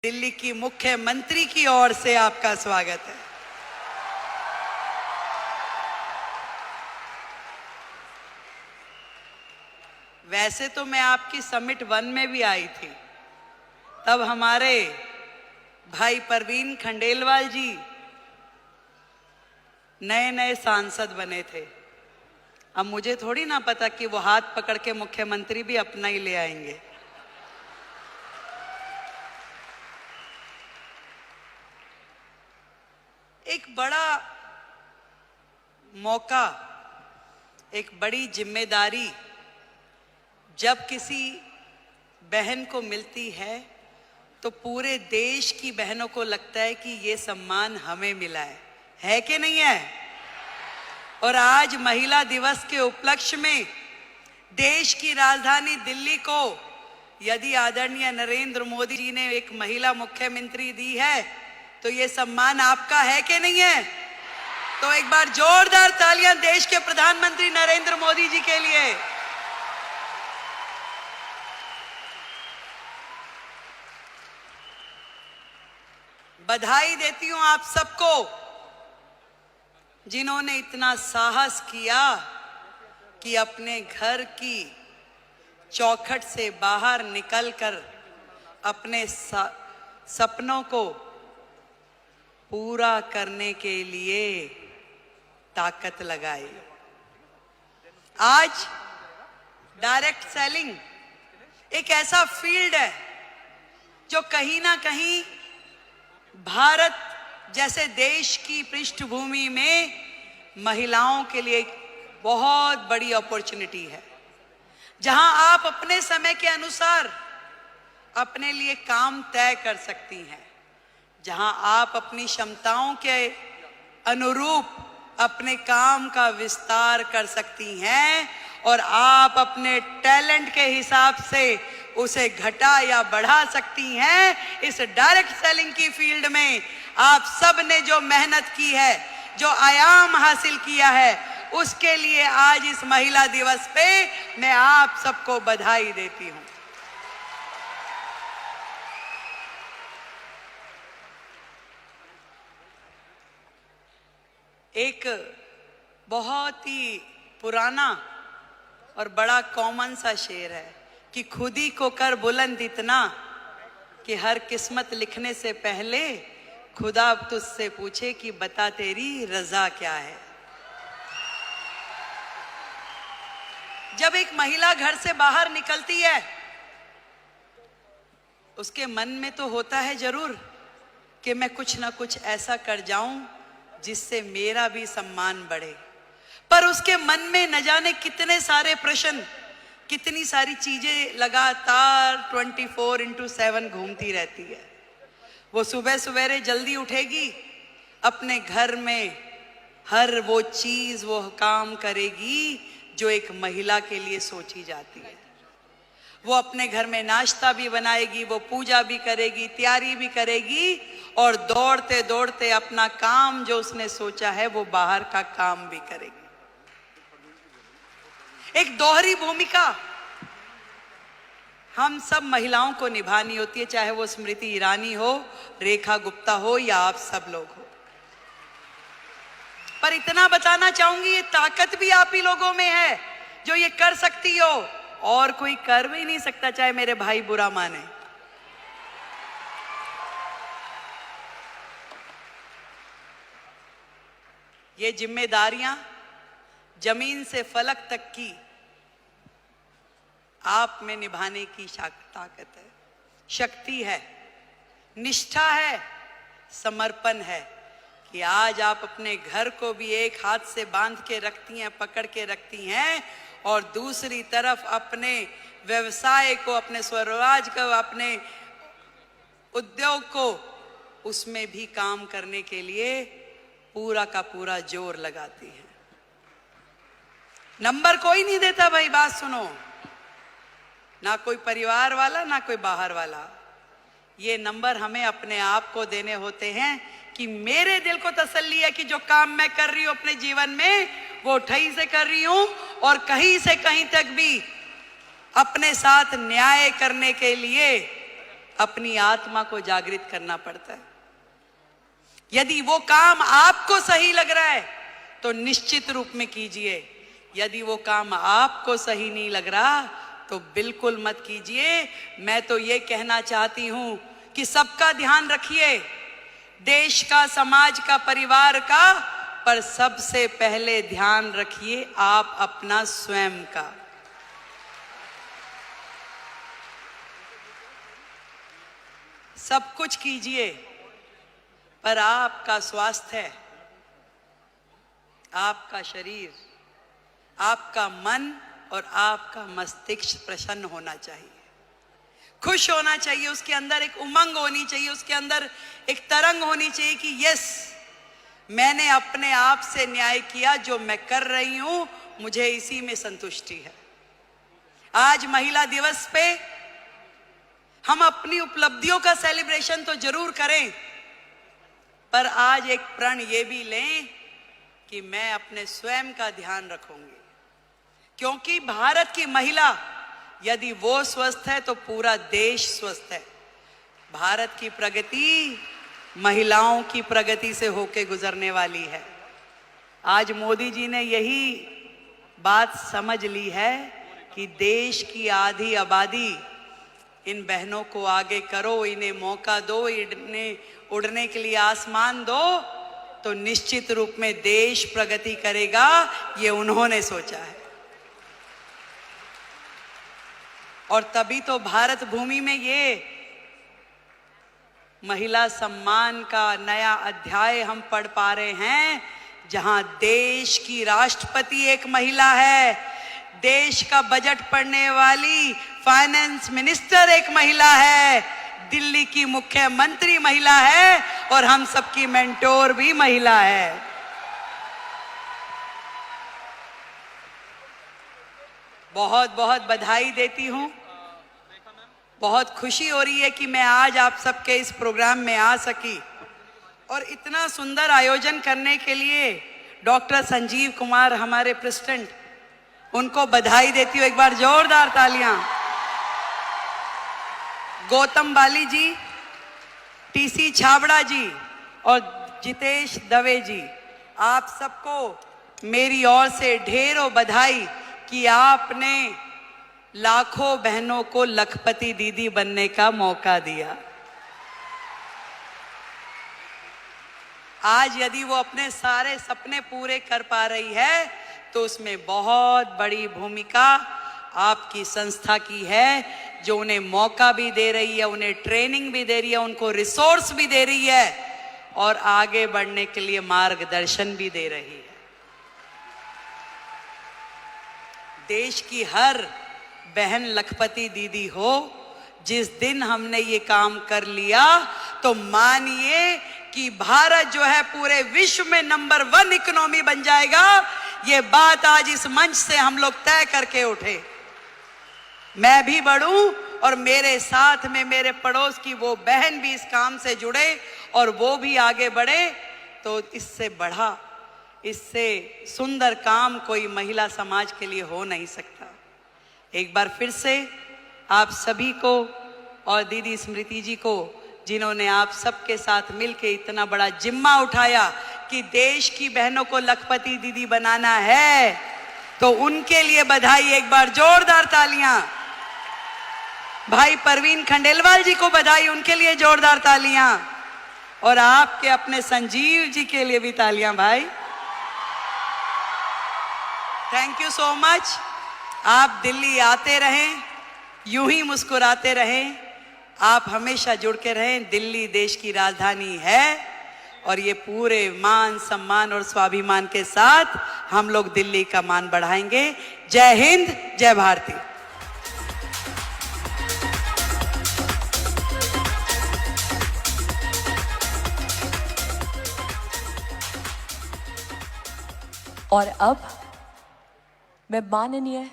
दिल्ली की मुख्यमंत्री की ओर से आपका स्वागत है। वैसे तो मैं आपकी समिट 1 में भी आई थी, तब हमारे भाई परवीन खंडेलवाल जी नए नए सांसद बने थे। अब मुझे थोड़ी ना पता कि वो हाथ पकड़ के मुख्यमंत्री भी अपना ही ले आएंगे। एक बड़ा मौका, एक बड़ी जिम्मेदारी जब किसी बहन को मिलती है तो पूरे देश की बहनों को लगता है कि ये सम्मान हमें मिला है कि नहीं है? और आज महिला दिवस के उपलक्ष्य में देश की राजधानी दिल्ली को यदि आदरणीय नरेंद्र मोदी जी ने एक महिला मुख्यमंत्री दी है तो ये सम्मान आपका है कि नहीं है? तो एक बार जोरदार तालियां देश के प्रधानमंत्री नरेंद्र मोदी जी के लिए। बधाई देती हूं आप सबको जिन्होंने इतना साहस किया कि अपने घर की चौखट से बाहर निकलकर अपने सपनों को पूरा करने के लिए ताकत लगाई। आज डायरेक्ट सेलिंग एक ऐसा फील्ड है जो कहीं ना कहीं भारत जैसे देश की पृष्ठभूमि में महिलाओं के लिए एक बहुत बड़ी अपॉर्चुनिटी है, जहां आप अपने समय के अनुसार अपने लिए काम तय कर सकती हैं, जहां आप अपनी क्षमताओं के अनुरूप अपने काम का विस्तार कर सकती हैं और आप अपने टैलेंट के हिसाब से उसे घटा या बढ़ा सकती हैं। इस डायरेक्ट सेलिंग की फील्ड में आप सब ने जो मेहनत की है, जो आयाम हासिल किया है, उसके लिए आज इस महिला दिवस पे मैं आप सबको बधाई देती हूं। एक बहुत ही पुराना और बड़ा कॉमन सा शेर है कि खुद ही को कर बुलंद इतना कि हर किस्मत लिखने से पहले खुदा तुझसे पूछे कि बता तेरी रजा क्या है। जब एक महिला घर से बाहर निकलती है उसके मन में तो होता है जरूर कि मैं कुछ ना कुछ ऐसा कर जाऊं जिससे मेरा भी सम्मान बढ़े, पर उसके मन में न जाने कितने सारे प्रश्न, कितनी सारी चीजें लगातार 24/7 घूमती रहती है। वो सुबह सवेरे जल्दी उठेगी, अपने घर में हर वो चीज वो काम करेगी जो एक महिला के लिए सोची जाती है। वो अपने घर में नाश्ता भी बनाएगी, वो पूजा भी करेगी, तैयारी भी करेगी और दौड़ते दौड़ते अपना काम जो उसने सोचा है वो बाहर का काम भी करेगी। एक दोहरी भूमिका हम सब महिलाओं को निभानी होती है, चाहे वो स्मृति ईरानी हो, रेखा गुप्ता हो या आप सब लोग हो। पर इतना बताना चाहूंगी, ये ताकत भी आप ही लोगों में है जो ये कर सकती हो, और कोई कर भी नहीं सकता, चाहे मेरे भाई बुरा माने। ये जिम्मेदारियां जमीन से फलक तक की आप में निभाने की ताकत है, शक्ति है, निष्ठा है, समर्पण है कि आज आप अपने घर को भी एक हाथ से बांध के रखती हैं, पकड़ के रखती हैं, और दूसरी तरफ अपने व्यवसाय को, अपने स्वरोजगार को, अपने उद्योग को, उसमें भी काम करने के लिए पूरा का पूरा जोर लगाती हैं। नंबर कोई नहीं देता भाई, बात सुनो, ना कोई परिवार वाला ना कोई बाहर वाला। ये नंबर हमें अपने आप को देने होते हैं कि मेरे दिल को तसल्ली है कि जो काम मैं कर रही हूं अपने जीवन में वो ठही से कर रही हूं और कहीं से कहीं तक भी अपने साथ न्याय करने के लिए अपनी आत्मा को जागृत करना पड़ता है। यदि वो काम आपको सही लग रहा है तो निश्चित रूप में कीजिए, यदि वो काम आपको सही नहीं लग रहा तो बिल्कुल मत कीजिए। मैं तो ये कहना चाहती हूं कि सबका ध्यान रखिए, देश का, समाज का, परिवार का, पर सबसे पहले ध्यान रखिए आप अपना स्वयं का। सब कुछ कीजिए पर आपका स्वास्थ्य, आपका शरीर, आपका मन और आपका मस्तिष्क प्रसन्न होना चाहिए, खुश होना चाहिए, उसके अंदर एक उमंग होनी चाहिए, उसके अंदर एक तरंग होनी चाहिए कि यस, मैंने अपने आप से न्याय किया, जो मैं कर रही हूं मुझे इसी में संतुष्टि है। आज महिला दिवस पे हम अपनी उपलब्धियों का सेलिब्रेशन तो जरूर करें, पर आज एक प्रण ये भी लें कि मैं अपने स्वयं का ध्यान रखूंगी, क्योंकि भारत की महिला यदि वो स्वस्थ है तो पूरा देश स्वस्थ है। भारत की प्रगति महिलाओं की प्रगति से होके गुजरने वाली है। आज मोदी जी ने यही बात समझ ली है कि देश की आधी आबादी, इन बहनों को आगे करो, इन्हें मौका दो, इन्हें उड़ने के लिए आसमान दो, तो निश्चित रूप में देश प्रगति करेगा। ये उन्होंने सोचा है और तभी तो भारत भूमि में ये महिला सम्मान का नया अध्याय हम पढ़ पा रहे हैं, जहां देश की राष्ट्रपति एक महिला है, देश का बजट पढ़ने वाली फाइनेंस मिनिस्टर एक महिला है, दिल्ली की मुख्यमंत्री महिला है और हम सबकी मेंटोर भी महिला है। बहुत बहुत बधाई देती हूं, बहुत खुशी हो रही है कि मैं आज आप सबके इस प्रोग्राम में आ सकी और इतना सुंदर आयोजन करने के लिए डॉक्टर संजीव कुमार हमारे प्रेसिडेंट, उनको बधाई देती हूँ। एक बार जोरदार तालियां। गौतम बाली जी, टीसी छाबड़ा जी और जितेश दवे जी, आप सबको मेरी ओर से ढेरों बधाई कि आपने लाखों बहनों को लखपति दीदी बनने का मौका दिया। आज यदि वो अपने सारे सपने पूरे कर पा रही है तो उसमें बहुत बड़ी भूमिका आपकी संस्था की है, जो उन्हें मौका भी दे रही है, उन्हें ट्रेनिंग भी दे रही है, उनको रिसोर्स भी दे रही है और आगे बढ़ने के लिए मार्गदर्शन भी दे रही है। देश की हर बहन लखपति दीदी हो। जिस दिन हमने ये काम कर लिया तो मानिए कि भारत जो है पूरे विश्व में नंबर 1 इकोनॉमी बन जाएगा। ये बात आज इस मंच से हम लोग तय करके उठे। मैं भी बढ़ूं और मेरे साथ में मेरे पड़ोस की वो बहन भी इस काम से जुड़े और वो भी आगे बढ़े, तो इससे बढ़ा, इससे सुंदर काम कोई महिला समाज के लिए हो नहीं सकता। एक बार फिर से आप सभी को और दीदी स्मृति जी को, जिन्होंने आप सबके साथ मिलकर इतना बड़ा जिम्मा उठाया कि देश की बहनों को लखपति दीदी बनाना है, तो उनके लिए बधाई। एक बार जोरदार तालियां। भाई परवीन खंडेलवाल जी को बधाई, उनके लिए जोरदार तालियां। और आपके अपने संजीव जी के लिए भी तालियां भाई। Thank you so much. आप दिल्ली आते रहें, यूं ही मुस्कुराते रहें, आप हमेशा जुड़ के रहें। दिल्ली देश की राजधानी है और ये पूरे मान सम्मान और स्वाभिमान के साथ हम लोग दिल्ली का मान बढ़ाएंगे। जय हिंद, जय भारती। और अब मैं माननीय